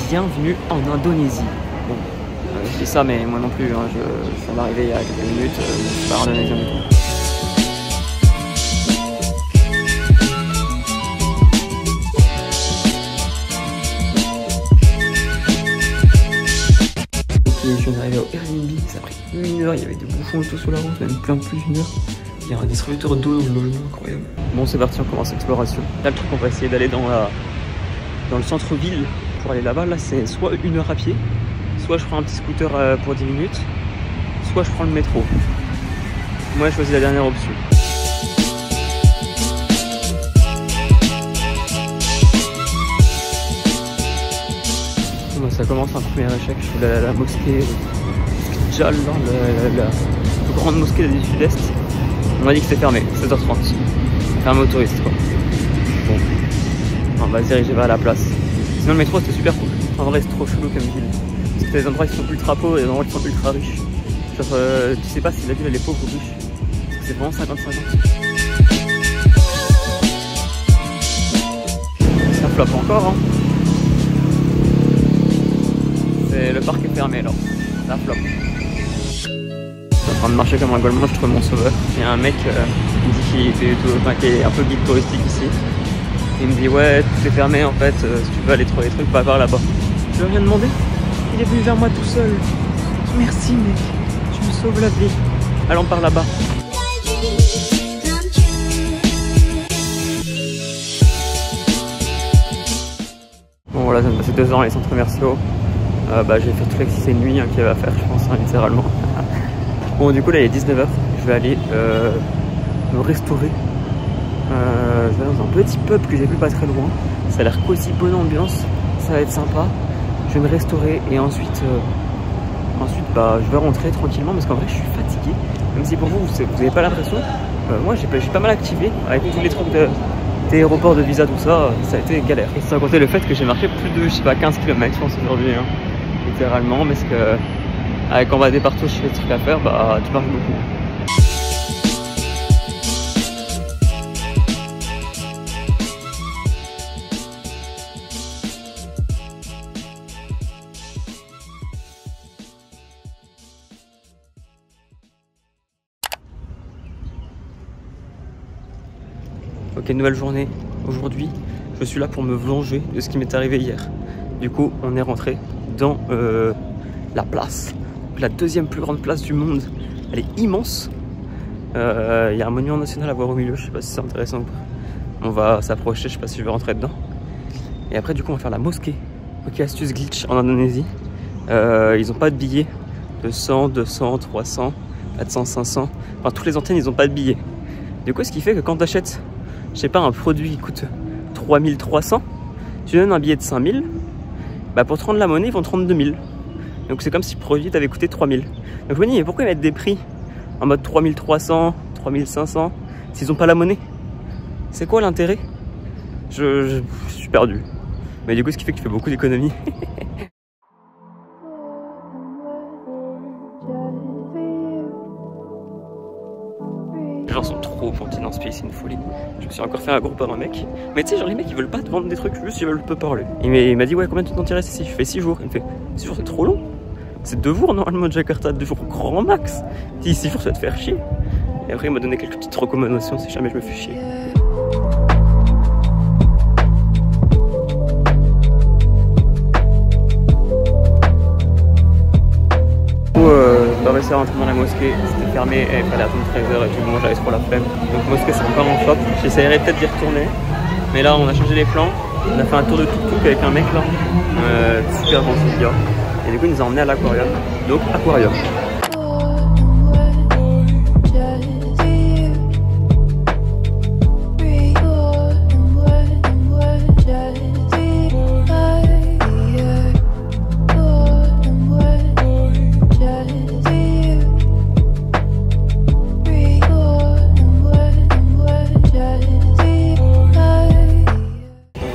bienvenue en Indonésie. Bon, je dis ça, mais moi non plus, hein, je viens d'arriver il y a quelques minutes, je suis pas indonésien du tout. Je viens d'arriver au Airbnb, ça a pris 1 heure, il y avait des bouchons et tout sur la route, même plein de plus d'1 heure. Il y a un distributeur d'eau dans le logement, incroyable. Bon, c'est parti, on commence l'exploration. Là, le truc, on va essayer d'aller dans le centre-ville pour aller là-bas. Là, c'est soit 1 heure à pied, soit je prends un petit scooter pour 10 minutes, soit je prends le métro. Moi, j'ai choisi la dernière option. Bon, ça commence un premier échec. Je suis à la mosquée Jal, la plus grande mosquée du Sud-Est. On m'a dit que c'était fermé, 7h30. Fermé aux touristes, quoi. Bon, on va se diriger vers la place. Sinon, le métro, c'était super cool. En vrai, c'est trop chelou comme ville. Parce que t'as des endroits qui sont ultra pauvres et des endroits qui sont ultra riches. Genre, tu sais pas si la ville elle est pauvre ou riche. Parce que c'est vraiment 50-50. Ça floppe encore, hein. Le parc est fermé, alors. Ça floppe. Je suis en train de marcher comme un golemon, je trouve mon sauveur. Il y a un mec qui me dit qui est un peu guide touristique ici. Il me dit ouais, tout est fermé en fait, si tu veux aller trouver des trucs, va par là-bas. Je lui ai rien demandé, il est venu vers moi tout seul. Merci mec, tu me sauves la vie. Allons par là-bas. Bon voilà, ça me passait 2 ans les centres commerciaux. J'ai fait toute l'activité de nuit qu'il y avait à faire, je pense, hein, littéralement. Bon, du coup, là, il est 19h. Je vais aller me restaurer. Je vais dans un petit pub que j'ai vu pas très loin. Ça a l'air cosy, bonne ambiance. Ça va être sympa. Je vais me restaurer et ensuite, je vais rentrer tranquillement parce qu'en vrai, je suis fatigué. Même si pour vous, vous n'avez pas l'impression. Moi, j'ai pas mal activé avec tous les trucs d'aéroport, de visa, tout ça. Ça a été galère. Et sans compter le fait que j'ai marché plus de, 15 km, je pense, aujourd'hui. Hein. Littéralement, parce que quand on va partout chez les trucs à faire, tu marches beaucoup. Ok, nouvelle journée. Aujourd'hui, je suis là pour me venger de ce qui m'est arrivé hier. Du coup, on est rentré dans la place, la deuxième plus grande place du monde. Elle est immense. Il y a un monument national à voir au milieu, je sais pas si c'est intéressant ou pas. On va s'approcher, je sais pas si je vais rentrer dedans. Et après, du coup, on va faire la mosquée. Ok, astuce glitch en Indonésie. Ils ont pas de billets de 100, 200, 300, 400, 500. Enfin, toutes les antennes, ils ont pas de billets. Du coup, ce qui fait que quand tu achètes, je sais pas, un produit qui coûte 3300, tu donnes un billet de 5000, pour te rendre la monnaie, ils vont te rendre 2000. Donc c'est comme si le produit t'avait coûté 3000. Donc je me dis, mais pourquoi ils mettent des prix en mode 3300, 3500 s'ils n'ont pas la monnaie? C'est quoi l'intérêt? Je suis perdu. Mais du coup, ce qui fait que tu fais beaucoup d'économies. Les gens sont trop gentils dans ce pays, c'est une folie. Je me suis encore fait un groupe par un mec. Mais tu sais, genre les mecs ils veulent pas te vendre des trucs, juste ils veulent te parler. Il m'a dit ouais, combien de temps tu restes ici? Je fais 6 jours. Il me fait 6 jours c'est trop long. C'est 2 jours normalement de Jakarta, 2 jours grand max. Si 6 jours ça va te faire chier. Et après il m'a donné quelques petites recommandations si jamais je me fais chier. J'ai réussi à rentrer dans la mosquée, c'était fermé et il fallait attendre 13h et tout, moi j'avais trop la flemme. Donc mosquée c'est encore en shop, j'essayerai peut-être d'y retourner. Mais là on a changé les plans, on a fait un tour de tuk-tuk avec un mec là, super gentil ce gars. Et du coup il nous a emmené à l'aquarium, donc aquarium.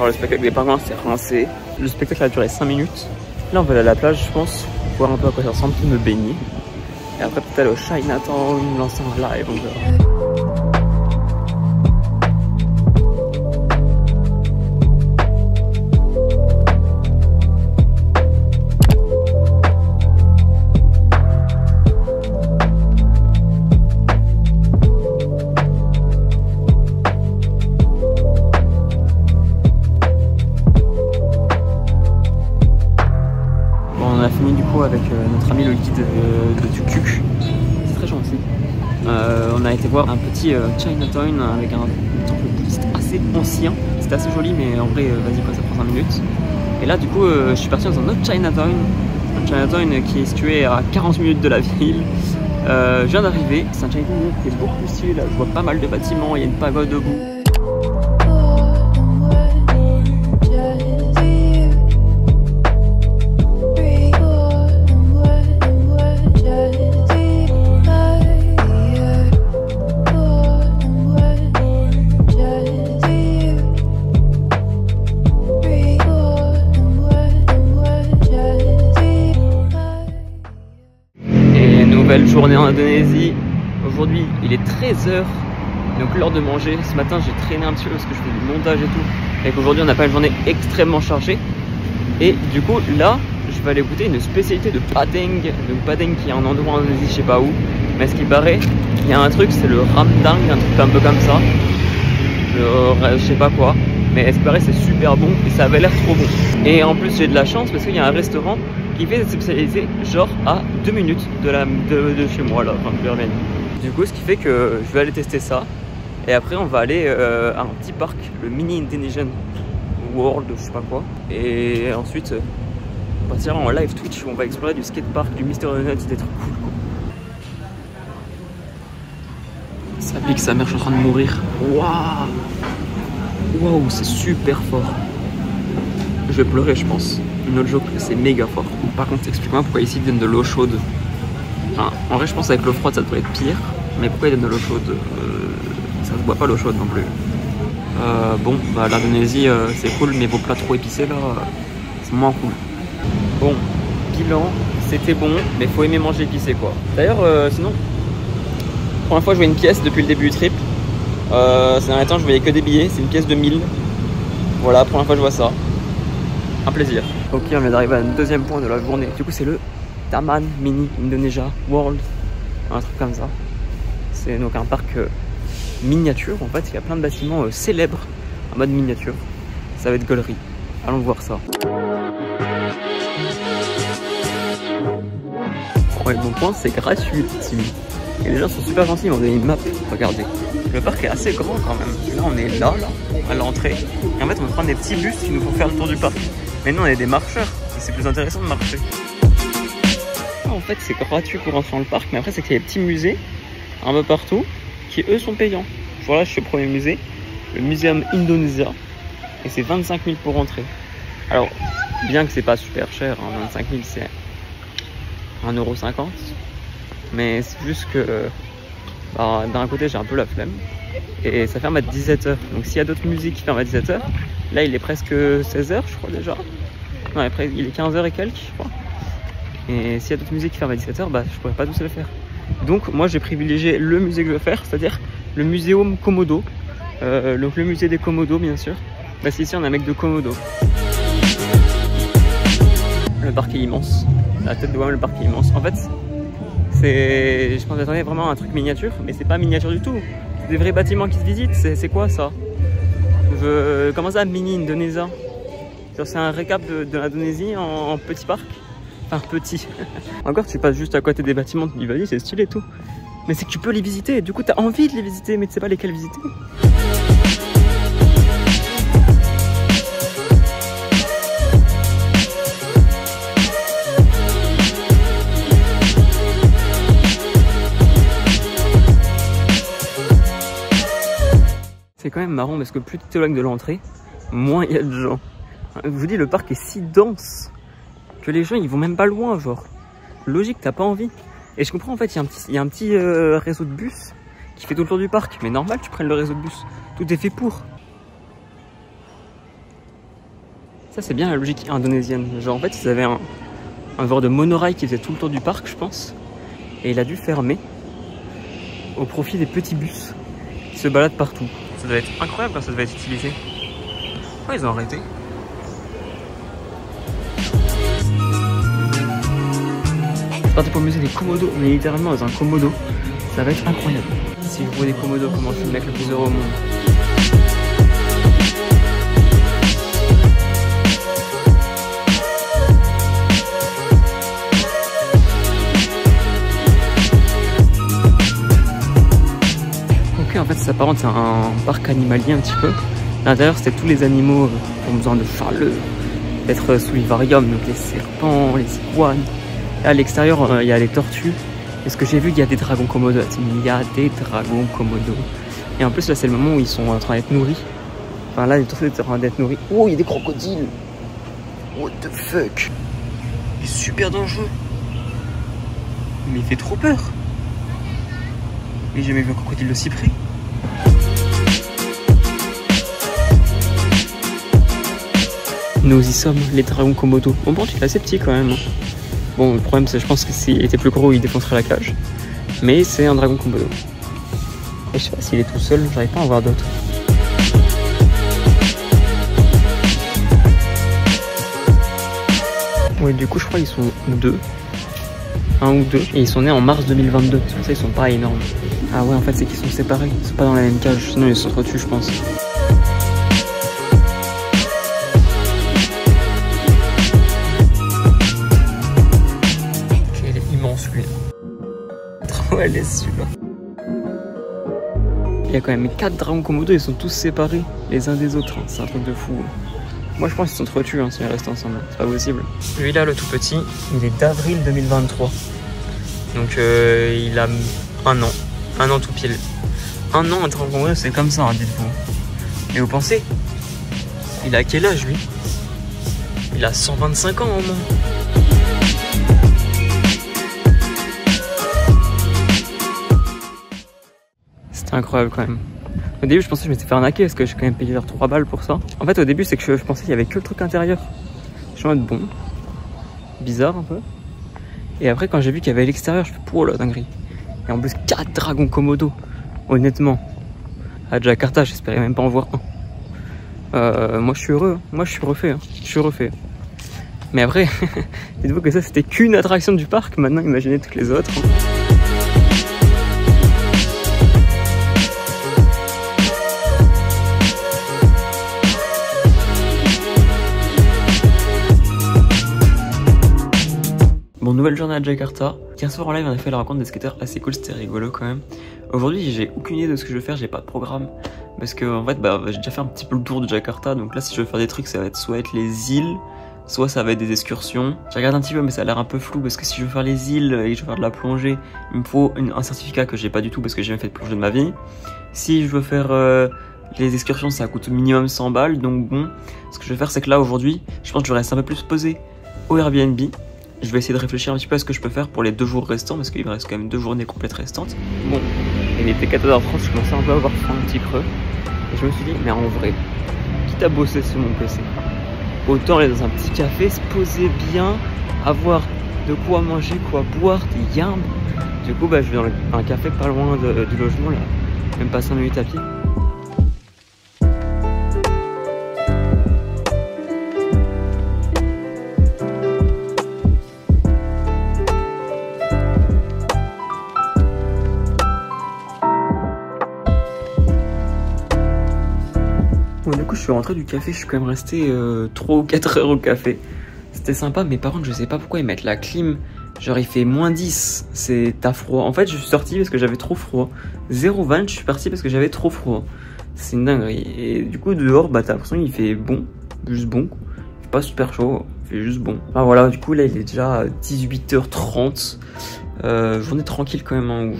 Le spectacle des pingouins s'est rincé. Le spectacle a duré 5 minutes. Là on va aller à la plage je pense, voir un peu à quoi ça ressemble, me baigner. Et après peut-être aller au Chinatown, lancer un live, on verra. on a fini du coup avec notre ami le guide de Tukuk. C'est très gentil. On a été voir un petit Chinatown avec un temple bouddhiste assez ancien. C'était assez joli, mais en vrai, vas-y quoi, ça prend 5 minutes. Et là, du coup, je suis parti dans un autre Chinatown. Un Chinatown qui est situé à 40 minutes de la ville. Je viens d'arriver. C'est un Chinatown qui est beaucoup plus stylé. Là, je vois pas mal de bâtiments. Il y a une pagode debout. Nouvelle journée en Indonésie. Aujourd'hui il est 13h, donc l'heure de manger. Ce matin j'ai traîné un petit peu parce que je fais du montage et tout, et qu'aujourd'hui on n'a pas une journée extrêmement chargée. Et du coup là je vais aller goûter une spécialité de Padang. Le Padang qui est un endroit en Indonésie, je sais pas où, mais ce qui paraît, il y a un truc, c'est le Ramdang, un truc un peu comme ça, je sais pas quoi, mais ce qui paraît c'est super bon et ça avait l'air trop bon. Et en plus j'ai de la chance parce qu'il y a un restaurant qui fait cette spécialité genre à 2 minutes de chez moi là, enfin de Burben. Du coup ce qui fait que je vais aller tester ça et après on va aller à un petit parc, le Mini Indonesian World, je sais pas quoi, et ensuite on partira en live Twitch où on va explorer du skatepark, du Mr. Donut, des trucs cool quoi. Ça pique sa mère, je suis en train de mourir. Waouh, waouh, c'est super fort. Je vais pleurer je pense. No joke, c'est méga fort. Par contre, explique-moi pourquoi ici ils donnent de l'eau chaude. Enfin, en vrai, je pense avec l'eau froide ça devrait être pire. Mais pourquoi ils donnent de l'eau chaude? Ça se boit pas l'eau chaude non plus. Bon, bah l'Indonésie c'est cool, mais vos plats trop épicés là, c'est moins cool. Bon, bilan, c'était bon, mais faut aimer manger épicé quoi. D'ailleurs, sinon, première fois je vois une pièce depuis le début du trip. Ces derniers temps, je voyais que des billets, c'est une pièce de 1000. Voilà, première fois je vois ça. Un plaisir. Ok, on vient d'arriver à un deuxième point de la journée. Du coup, c'est le Taman Mini Indonesia World, un truc comme ça. C'est donc un parc miniature. En fait, il y a plein de bâtiments célèbres en mode miniature. Ça va être galerie. Allons voir ça. Ouais, le bon point, c'est gratuit ici. Et les gens sont super gentils, ils m'ont donné une map. Regardez. Le parc est assez grand quand même. Là, on est là, à l'entrée. Et en fait, on va prendre des petits bus qui nous font faire le tour du parc. Mais nous, on est des marcheurs. Et c'est plus intéressant de marcher. En fait, c'est gratuit pour entrer dans le parc. Mais après, c'est qu'il y a des petits musées un peu partout qui, eux, sont payants. Voilà, je suis au premier musée. Le Muséum Indonesia. Et c'est 25 000 pour entrer. Alors, bien que c'est pas super cher, hein, 25 000, c'est 1,50 €. Mais c'est juste que bah, d'un côté j'ai un peu la flemme et ça ferme à 17 h. Donc s'il y a d'autres musées qui ferment à 17 h, là il est presque 16 h je crois déjà. Non, il est 15 h et quelques je crois. Et s'il y a d'autres musées qui ferment à 17 h, bah je pourrais pas tous le faire. Donc moi j'ai privilégié le musée que je veux faire, c'est-à-dire le Muséum Komodo. Donc le musée des Komodo bien sûr. Parce qu'ici on a un mec de Komodo. Le parc est immense. La tête de moi, le parc est immense. En fait, je pense que j'attendais vraiment un truc miniature, mais c'est pas miniature du tout. C'est des vrais bâtiments qui se visitent. C'est quoi ça? Comment ça, Mini Indonesia? C'est un récap de l'Indonésie en petit parc. Enfin, petit. Encore, tu passes juste à côté des bâtiments, tu dis vas-y, c'est stylé et tout. Mais c'est que tu peux les visiter. Du coup, tu as envie de les visiter, mais tu sais pas lesquels visiter. C'est quand même marrant parce que plus tu t'éloignes de l'entrée, moins il y a de gens. Je vous dis, le parc est si dense que les gens ils vont même pas loin, genre. Logique, t'as pas envie. Et je comprends en fait, il y a un petit réseau de bus qui fait tout le tour du parc. Mais normal, tu prennes le réseau de bus. Tout est fait pour. Ça, c'est bien la logique indonésienne. Genre en fait, ils avaient un genre de monorail qui faisait tout le tour du parc, je pense. Et il a dû fermer au profit des petits bus qui se baladent partout. Ça devait être incroyable quand ça devait être utilisé. Pourquoi ils ont arrêté? C'est parti pour le musée des Komodo. On est littéralement dans un Komodo. Ça va être incroyable. Si je vois des Komodo, comment je suis le mec le plus heureux au monde. Par contre c'est un parc animalier un petit peu. À l'intérieur c'était tous les animaux qui ont besoin de chaleur, d'être sous vivarium, donc les serpents, les iguanes. Et à l'extérieur il y a les tortues. Et ce que j'ai vu, il y a des dragons komodo. Il y a des dragons komodo. Et en plus là c'est le moment où ils sont en train d'être nourris. Enfin là les tortues sont en train d'être nourris. Oh, il y a des crocodiles. What the fuck. Il est super dangereux. Mais il fait trop peur. Mais j'ai jamais vu un crocodile aussi près. Nous y sommes, les dragons komodo. Bon, il est assez petit quand même. Bon, le problème c'est, je pense que s'il était plus gros, il défoncerait la cage. Mais c'est un dragon komodo. Et je sais pas s'il est tout seul, j'arrive pas à en voir d'autres. Ouais, du coup, je crois qu'ils sont deux. Un ou deux. Et ils sont nés en mars 2022. C'est pour ça qu'ils sont pas énormes. Ah ouais, en fait, c'est qu'ils sont séparés. Ils sont pas dans la même cage. Sinon, ils sont dessus, je pense. Il est immense, lui. Trop à l'aise, celui-là. Il y a quand même 4 dragons komodo. Ils sont tous séparés les uns des autres. C'est un truc de fou. Moi je pense qu'ils sont trop tués s'ils restent ensemble, c'est pas possible. Lui là, le tout petit, il est d'avril 2023. Donc il a un an tout pile. Un an un dragon komodo, c'est comme ça, hein, dites-vous. Mais vous pensez, il a quel âge lui? Il a 125 ans au moins. C'était incroyable quand même. Au début, je pensais que je m'étais fait arnaquer parce que j'ai quand même payé vers 3 balles pour ça. En fait, au début, c'est que je pensais qu'il y avait que le truc intérieur. Je suis en mode bon, bizarre un peu. Et après, quand j'ai vu qu'il y avait l'extérieur, je fais oh la dinguerie. Et en plus, 4 dragons komodo. Honnêtement, à Jakarta, j'espérais même pas en voir un. Moi, je suis heureux. Moi, je suis refait. Hein. Je suis refait. Mais après, dites-vous que ça, c'était qu'une attraction du parc. Maintenant, imaginez toutes les autres. Hein. Bon, nouvelle journée à Jakarta. Hier soir en live on a fait la rencontre des skateurs assez cool, c'était rigolo quand même. Aujourd'hui j'ai aucune idée de ce que je vais faire, j'ai pas de programme. Parce que en fait j'ai déjà fait un petit peu le tour de Jakarta. Donc là si je veux faire des trucs ça va être soit être les îles, soit ça va être des excursions. J'ai regardé un petit peu mais ça a l'air un peu flou. Parce que si je veux faire les îles et que je veux faire de la plongée, il me faut un certificat que j'ai pas du tout parce que j'ai jamais fait de plongée de ma vie. Si je veux faire les excursions ça coûte minimum 100 balles. Donc bon, ce que je vais faire c'est que là aujourd'hui je pense que je vais rester un peu plus posé au Airbnb. Je vais essayer de réfléchir un petit peu à ce que je peux faire pour les 2 jours restants parce qu'il me reste quand même 2 journées complètes restantes. Bon, il était 14h30, je commençais un peu à avoir faim, un petit creux. Et je me suis dit, mais en vrai, quitte à bosser sur mon PC, autant aller dans un petit café, se poser bien, avoir de quoi manger, quoi boire, des yams. Du coup, je vais dans un café pas loin du logement, là, même pas 5 minutes à pied. Bon, du coup je suis rentré du café, je suis quand même resté 3 ou 4 heures au café. C'était sympa mais par contre je sais pas pourquoi ils mettent la clim. Genre il fait moins 10, t'as froid. En fait je suis sorti parce que j'avais trop froid. 0,20 je suis parti parce que j'avais trop froid. C'est une dinguerie. Et du coup dehors t'as l'impression qu'il fait bon, juste bon. Il fait pas super chaud, il fait juste bon. Ah voilà, du coup là il est déjà 18h30. Journée tranquille quand même hein, où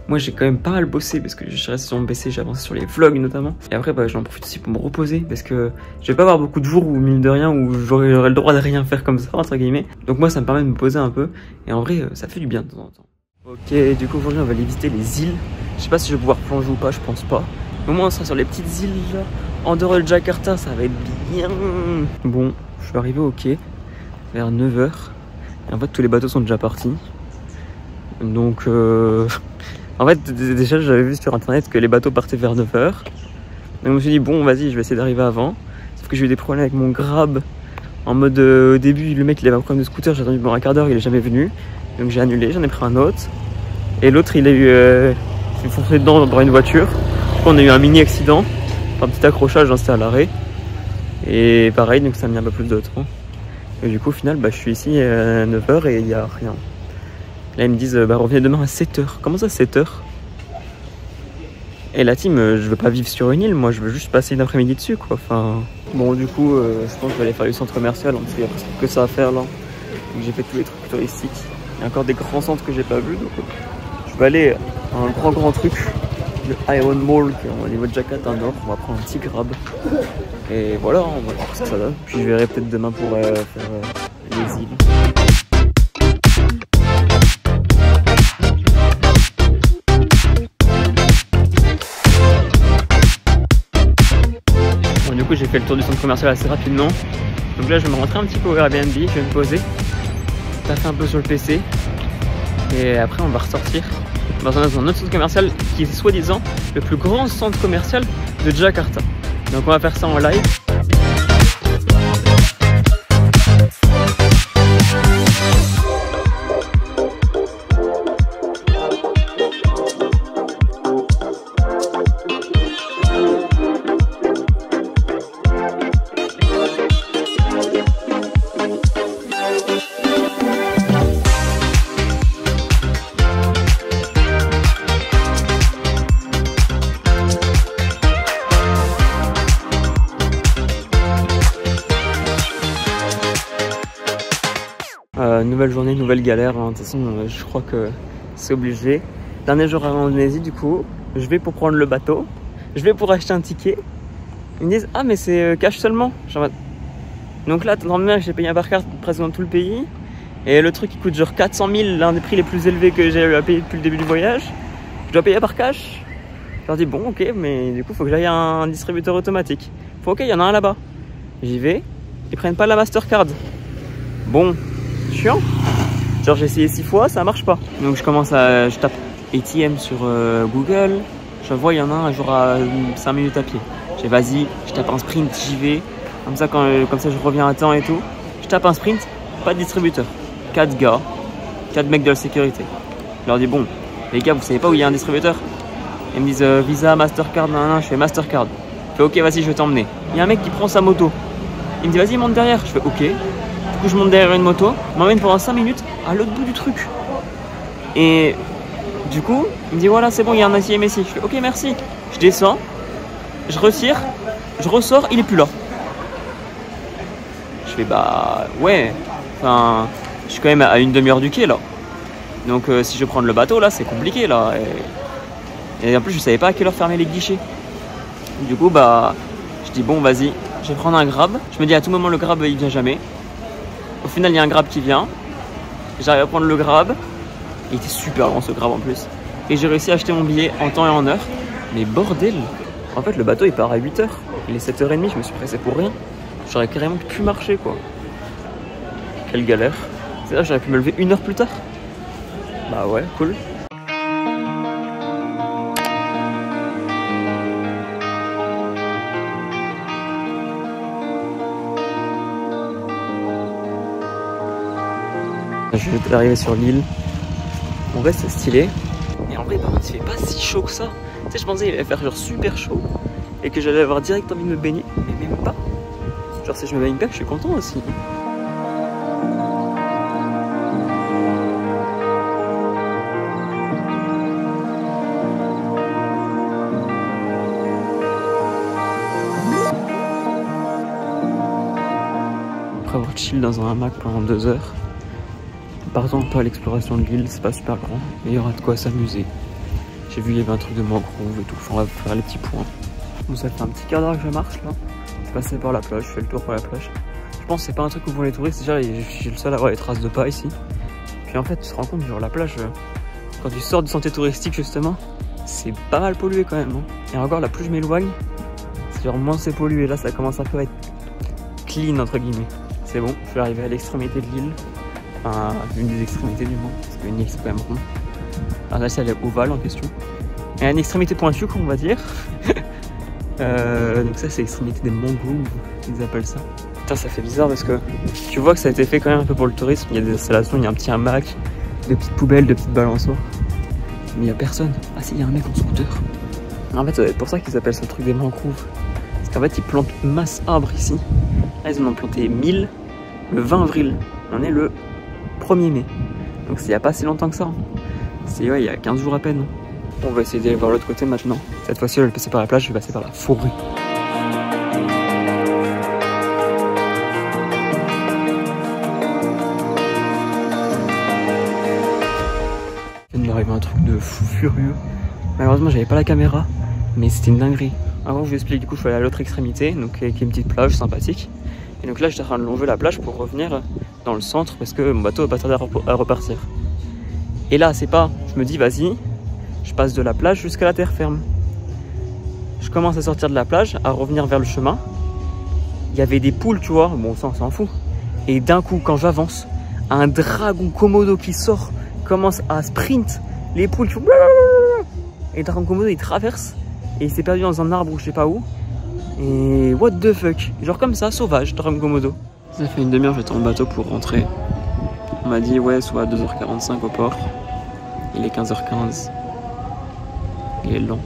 moi j'ai quand même pas mal bossé parce que je suis resté sur mon PC, j'ai avancé sur les vlogs notamment. Et après j'en profite aussi pour me reposer parce que je vais pas avoir beaucoup de jours où mine de rien où j'aurai le droit de rien faire comme ça entre guillemets. Donc moi ça me permet de me poser un peu et en vrai ça fait du bien de temps en temps. Ok, du coup aujourd'hui on va aller visiter les îles. Je sais pas si je vais pouvoir plonger ou pas, je pense pas. Au moins on sera sur les petites îles là. En dehors de Jakarta ça va être bien. Bon, je suis arrivé au quai vers 9h. Et en fait tous les bateaux sont déjà partis. Donc en fait, déjà, j'avais vu sur internet que les bateaux partaient vers 9h. Donc, je me suis dit, bon, vas-y, je vais essayer d'arriver avant. Sauf que j'ai eu des problèmes avec mon Grab. En mode, au début, le mec, il avait un problème de scooter. J'ai attendu un quart d'heure, il est jamais venu. Donc, j'ai annulé, j'en ai pris un autre. Et l'autre, il a eu. Il s'est foncé dedans dans une voiture. On a eu un mini accident. Un petit accrochage, c'était à l'arrêt. Et pareil, donc ça a mis un peu plus de temps. Et du coup, au final, je suis ici à 9h et il n'y a rien. Là ils me disent revenez demain à 7h. Comment ça 7h? Et la team, je veux pas vivre sur une île, moi je veux juste passer une après-midi dessus quoi. Enfin, bon du coup, je pense que je vais aller faire du centre commercial, parce qu'il y a presque que ça à faire là. Donc j'ai fait tous les trucs touristiques. Il y a encore des grands centres que j'ai pas vus, donc je vais aller à un grand truc, le Iron Mall, qui est au niveau de Jakarta Nord. On va prendre un petit grab. Et voilà, on va voir ce que ça donne. Puis je verrai peut-être demain pour faire les îles. Bon, du coup, j'ai fait le tour du centre commercial assez rapidement. Donc là, je vais me rentrer un petit peu au Airbnb, je vais me poser, taffer un peu sur le PC. Et après, on va ressortir dans un autre centre commercial qui est soi-disant le plus grand centre commercial de Jakarta. Donc on va faire ça en live. Nouvelle journée, nouvelle galère, hein. De toute façon je crois que c'est obligé. Dernier jour à Indonésie, du coup je vais pour prendre le bateau, je vais pour acheter un ticket. Ils me disent ah mais c'est cash seulement. Genre, donc là normalement j'ai payé par carte presque dans tout le pays. Et le truc il coûte genre 400 000, l'un des prix les plus élevés que j'ai eu à payer depuis le début du voyage. Je dois payer par cash. Je leur dis bon ok, mais du coup faut que j'aille à un distributeur automatique. Faut ok, il y en a un là-bas. J'y vais, ils prennent pas la Mastercard. Bon, chiant. Genre j'ai essayé 6 fois, ça marche pas. Donc je tape ATM sur Google. Je vois il y en a un jour à 5 minutes à pied. J'ai vas-y, je tape un sprint, j'y vais. Comme ça je reviens à temps et tout. Je tape un sprint, pas de distributeur. 4 gars, 4 mecs de la sécurité. Je leur dis bon, les gars vous savez pas où il y a un distributeur? Ils me disent Visa, Mastercard, nan. Je fais Mastercard. Je fais ok vas-y je vais t'emmener. Il y a un mec qui prend sa moto. Il me dit vas-y monte derrière. Je fais ok. Du coup je monte derrière une moto, m'emmène pendant 5 minutes à l'autre bout du truc. Et du coup, il me dit voilà c'est bon, il y a un ATM ici. Je fais ok merci. Je descends, je retire, je ressors, il est plus là. Je fais bah ouais, enfin je suis quand même à une demi-heure du quai là. Donc si je veux prendre le bateau là c'est compliqué là. Et en plus je savais pas à quelle heure fermer les guichets. Du coup bah je dis bon vas-y, je vais prendre un grab. Je me dis à tout moment le grab il vient jamais. Au final, il y a un grab qui vient. J'arrive à prendre le grab. Il était super grand ce grab en plus. Et j'ai réussi à acheter mon billet en temps et en heure. Mais bordel! En fait, le bateau il part à 8h. Il est 7h30. Je me suis pressé pour rien. J'aurais carrément pu marcher quoi. Quelle galère. C'est là, j'aurais pu me lever 1 heure plus tard. Bah ouais, cool. Je vais arriver sur l'île. En vrai c'est stylé. Et en vrai par contre il fait pas si chaud que ça. Tu sais je pensais qu'il allait faire genre super chaud. Et que j'allais avoir direct envie de me baigner. Mais même pas. Genre si je me baigne pas je suis content aussi. Après avoir chill dans un hamac pendant 2 heures. Partons un peu à l'exploration de l'île, c'est pas super grand, mais il y aura de quoi s'amuser. J'ai vu il y avait un truc de mangrove et tout, on va faire les petits points. Bon ça fait un petit quart d'heure que je marche là. Je suis passé par la plage, je fais le tour par la plage. Je pense que c'est pas un truc où vont les touristes, déjà je suis le seul à avoir les traces de pas ici. Puis en fait tu te rends compte, genre la plage, quand tu sors du sentier touristique justement, c'est pas mal pollué quand même. Hein. Et encore là plus je m'éloigne, c'est genre moins c'est pollué, là ça commence un peu à être clean entre guillemets. C'est bon, je suis arrivé à l'extrémité de l'île. Enfin, une des extrémités du moins, parce qu'une île c'est quand même rond. Alors là, c'est elle est ovale en question. Et une extrémité pointue, on va dire. Donc ça, c'est l'extrémité des mangroves, ils appellent ça. Putain, ça fait bizarre parce que tu vois que ça a été fait quand même un peu pour le tourisme. Il y a des installations, il y a un petit hamac, de petites poubelles, de petites balançoires. Mais il n'y a personne. Ah si, il y a un mec en scooter. En fait, ça doit être pour ça qu'ils appellent ça le truc des mangroves. Parce qu'en fait, ils plantent masse arbres ici. Là, ils en ont planté 1000 le 20 avril. On est le 1er mai. Donc c'est il n'y a pas si longtemps que ça. C'est ouais, il y a 15 jours à peine. On va essayer d'aller voir l'autre côté maintenant. Cette fois-ci, au lieu de passer par la plage, je vais passer par la forêt. Il vient de m'arriver un truc de fou furieux. Malheureusement, j'avais pas la caméra, mais c'était une dinguerie. Avant, je vous explique, du coup, je suis allé à l'autre extrémité, donc qui est une petite plage sympathique. Et donc là, j'étais en train de longer la plage pour revenir dans le centre parce que mon bateau va pas tarder à repartir. Et là, c'est pas, je me dis, vas-y, je passe de la plage jusqu'à la terre ferme. Je commence à sortir de la plage, à revenir vers le chemin. Il y avait des poules, tu vois, bon, ça, on s'en fout. Et d'un coup, quand j'avance, un dragon Komodo qui sort, commence à sprint. Les poules, tu vois, et le dragon Komodo, il traverse. Et il s'est perdu dans un arbre ou je sais pas où. Et what the fuck, genre comme ça, sauvage, dragon Komodo. Ça fait une demi-heure, j'étais en bateau pour rentrer. On m'a dit, ouais, soit à 2h45 au port. Il est 15h15. Il est lent.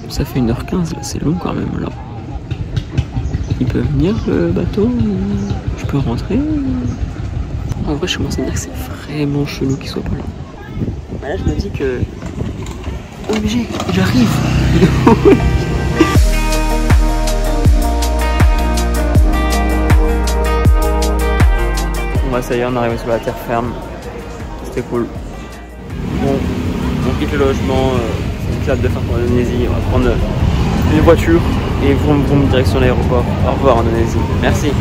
Ça fait 1h15 là, c'est long quand même là. Il peut venir le bateau? Je peux rentrer? En vrai, je commence à me dire que c'est vraiment chelou qu'il soit pas là. Mais là, je me dis que... OMG, j'arrive. Bon bah ça y est, on arrive sur la terre ferme. C'était cool. Bon, on quitte le logement. C'est une classe de fin pour l'Indonésie. On va prendre une voiture et vroom vroom direction l'aéroport. Au revoir Indonésie. Merci.